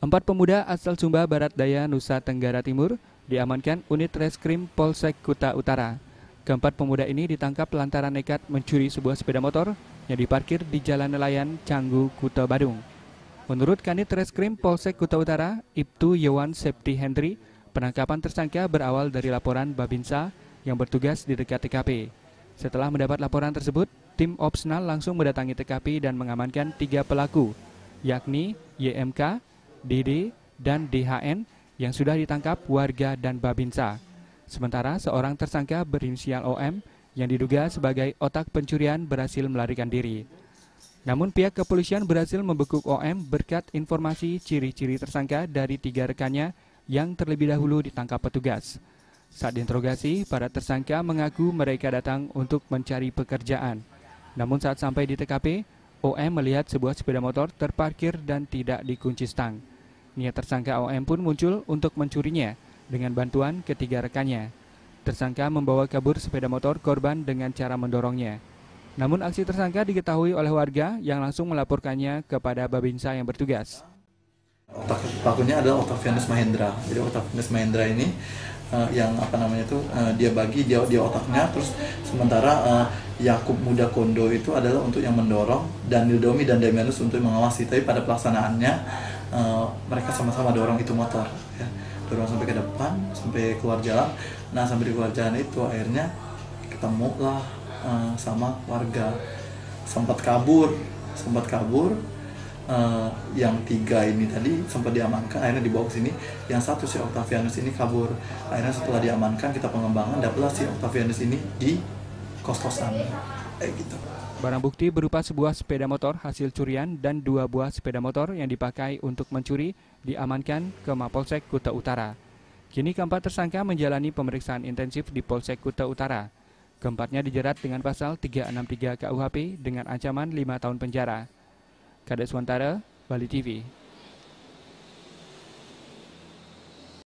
Empat pemuda asal Sumba Barat Daya, Nusa Tenggara Timur diamankan unit Reskrim Polsek Kuta Utara. Keempat pemuda ini ditangkap lantaran nekat mencuri sebuah sepeda motor yang diparkir di Jalan Nelayan, Canggu, Kuta Badung. Menurut Kanit Reskrim Polsek Kuta Utara, Ibtu Yewan Septi Hendri, penangkapan tersangka berawal dari laporan Babinsa yang bertugas di dekat TKP. Setelah mendapat laporan tersebut, tim Opsnal langsung mendatangi TKP dan mengamankan 3 pelaku, yakni YMK, DD, dan DHN yang sudah ditangkap warga dan Babinsa. Sementara seorang tersangka berinisial OM yang diduga sebagai otak pencurian berhasil melarikan diri. Namun pihak kepolisian berhasil membekuk OM berkat informasi ciri-ciri tersangka dari 3 rekannya yang terlebih dahulu ditangkap petugas. Saat diinterogasi, para tersangka mengaku mereka datang untuk mencari pekerjaan. Namun saat sampai di TKP, OM melihat sebuah sepeda motor terparkir dan tidak dikunci stang. Niat tersangka OM pun muncul untuk mencurinya dengan bantuan ketiga rekannya. Tersangka membawa kabur sepeda motor korban dengan cara mendorongnya. Namun aksi tersangka diketahui oleh warga yang langsung melaporkannya kepada Babinsa yang bertugas. Pelakunya adalah Octavianus Mahendra. Jadi Octavianus Mahendra ini dia bagi dia otaknya, terus sementara Yakub Muda Kondo itu adalah untuk yang mendorong, dan Nildomi dan Damianus untuk mengawasi. Tapi pada pelaksanaannya mereka sama-sama dorong itu motor, ya. Dorong sampai ke depan, sampai keluar jalan. Nah, sampai di keluar jalan itu akhirnya ketemulah sama warga. Sempat kabur. Yang 3 ini tadi sempat diamankan, akhirnya dibawa ke sini. Yang satu si Octavianus ini kabur. Akhirnya setelah diamankan, kita pengembangan, dapatlah si Octavianus ini di kos-kosan, gitu. Barang bukti berupa sebuah sepeda motor hasil curian dan 2 buah sepeda motor yang dipakai untuk mencuri diamankan ke Mapolsek Kuta Utara. Kini keempat tersangka menjalani pemeriksaan intensif di Polsek Kuta Utara. Keempatnya dijerat dengan pasal 363 KUHP dengan ancaman 5 tahun penjara. Kades Wantara, Bali TV.